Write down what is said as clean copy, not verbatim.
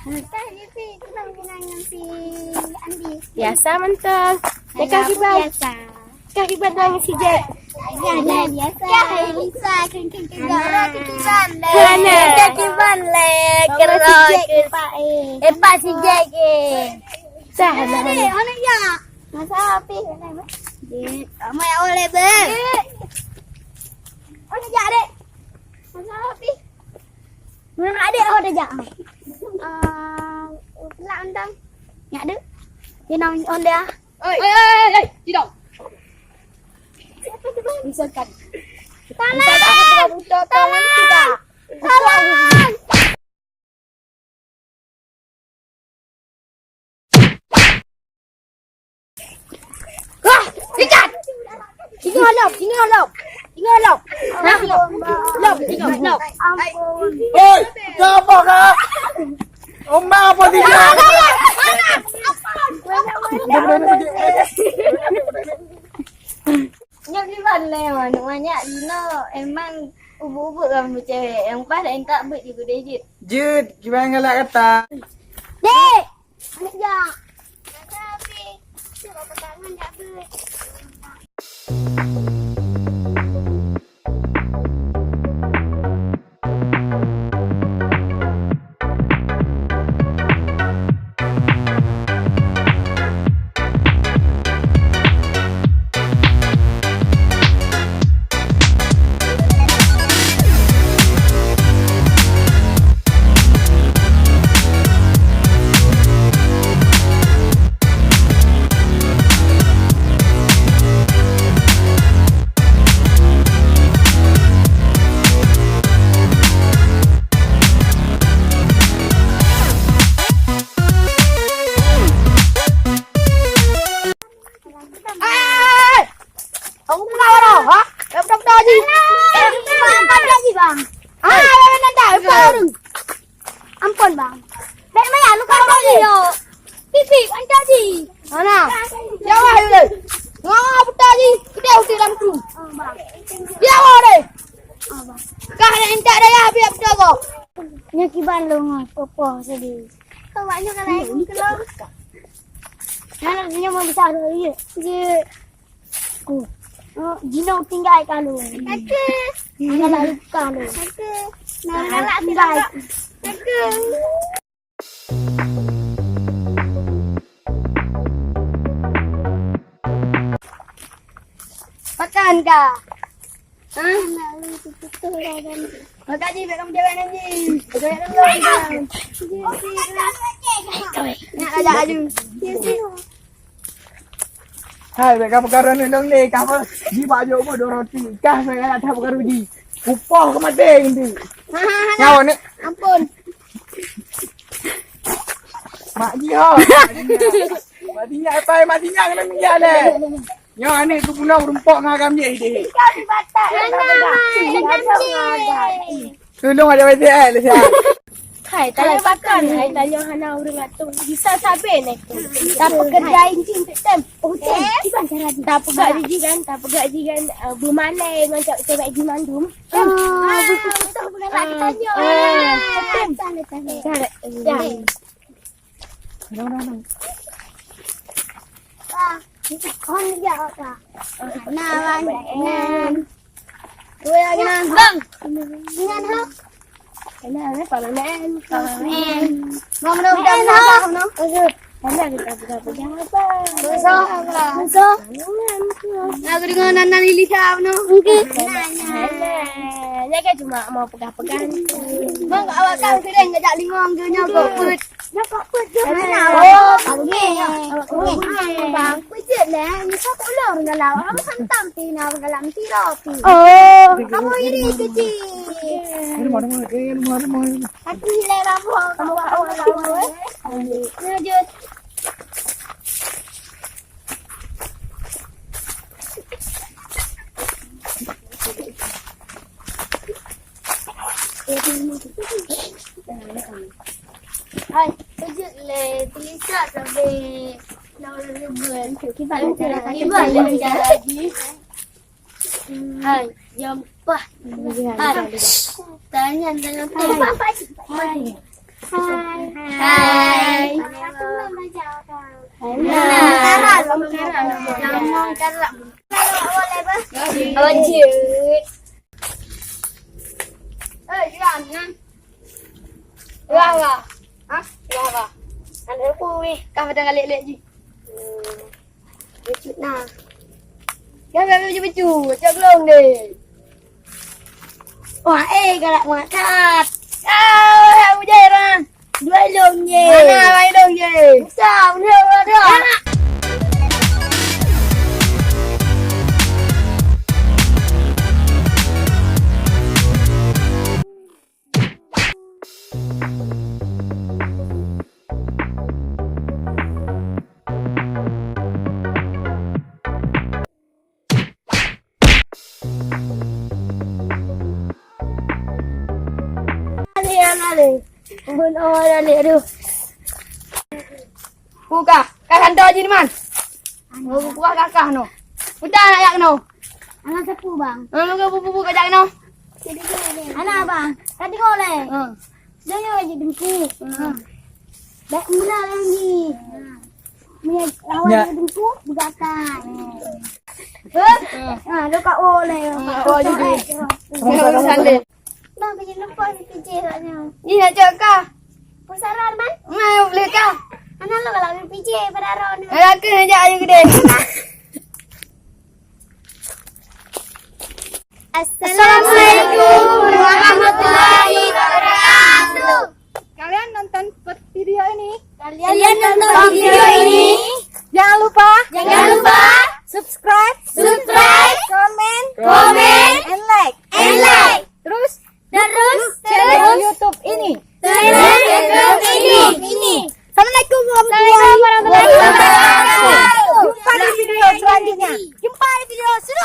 Kan si kenal dengan si Andi. Biasa mentang. Kaki ban. Biasa. Kaki ban dengan si Jack. Ya biasa. Bisa kaki ban. Mana? Kaki ban le. Kerok. Pak si Jack. Sah. Mana ya? Masa api kenapa? Mai oleh be. Mana jak dek? Masa api. Mana adik ada jak? Lạ anh Nhạ đức Thì nào ôn đây à? Ơi, đi đâu? Đi sơn cành. Tangan! Tangan! Tangan! Wah, ikan! Tinggal lọc. Hah? Lọc. Ampun. Oi, kenapa kak? Oma apa tidak? Nhưng cái phần này mà nó nhạ thì nó em mang ubu làm một cewek yang pas em tak ambil di gede jit. Jud, gimana lah kata? Dek, anak jak. Tapi coba pegangan tak ber. Ông kenal đâu hả? Em đâm đo gì? Bang. Em nanda em tahu. Ampun bang. Dek Maya lu kau ni yo. Pipi anda di. Mana? Jawab dulu. Ngapa betul ji? Kita uti dalam kru. Bang. Jawab deh. Bang. Kah nak entak dah ya biar betul kau. Nya kiban lu popo sedih. Kau banyak kan lain kalau. Nah, dia mau bisa ada ye. Ye. Ku. Oh, Gino tinggal kalau. Ada. Ada lalu kalau. Ada. Nah, tinggal. Ada. Makan kah? Ah, lalu itu kan. Makan ji, biar kamu jalan ni. Jalan dulu. Nak ajak aju. Hai, mereka perkara ni dong ni, kamu di baju apa dua roti, kah saya ada perkara di, upah kemati ini. Nyawa ni, Ampun. mak dia, matinya apa? Matinya kena minyak le. Nyawa ni tu guna berempok ngagam je ini. Tolong ada bete le saya. Hai, tanya makan. Hai, tanya hana urang atung. Bisa sabe nak tu. Tak pekerja injin tem. Hotel. Iban cara di. Tak pegak ji kan. Tak pegak ji kan. Bermalai macam cewek ji mandum. Betul bukan lagi tanya. Tanya. Cara. Kon dia apa? Nah, Gue lagi bang. Dengan hak. Kenal ni parlemen. Mau mudah-mudahan apa kamu? Kenal kita pegak apa? Musuh. Nak dengan nana lili siapa no? Mungkin. Dia kan cuma mau pegang-pegang. Bang, awak kan sering ngajak lingong ke nyokok put. Nyokok put je. Oh, Bang, pijit lah. Misal tak ulur dengan lawak. Kamu santam tina dalam tirapi. Oh. Kamu iri kecil. Rumah. Hati le rambut. Kamu awak lawak. Lanjut. Hai, pijit le tulisan sampai bulan. Kita balik lagi. Hai, jam pah. Hai. Tanya tu. Hai. Hai. Aku belum belajar kau. Ngomong cara. Boleh apa? Lanjut. Jangan. Apa? Hah? Apa? Ada apa weh? Kau pada ngalik-ngalik je. Lucu nah. Kau dah baju-baju. Cak gelong deh. Wah, galak makat. Kau berjaya. Dua long je. Mana main dong je? Besar, bener. Buka. Kak hantar je ni man. Buka kakak no. Putar nak yak no. Anak sepu bang. Buka kajak no. Anak bang. Tadi kau le. Jangan aja dengku. Baik mula lagi. Punya lawan dengku bukakan. Dekat oleh. Oh juga. Sandal. Bang kerja lupa si PJ rasanya. Ni nak cakap. Pusaran man. Mai boleh kau. Anak lo kalau PJ pada ron. Aku nak ajak ayu gede. Assalamualaikum warahmatullahi wabarakatuh. Kalian nonton video ini? Kalian nonton video ini? Jangan lupa Subscribe, comment, and like. terus Terus channel YouTube ini. ini. Assalamualaikum warahmatullahi wabarakatuh. Jumpa di video selanjutnya. Jumpa di video selanjutnya.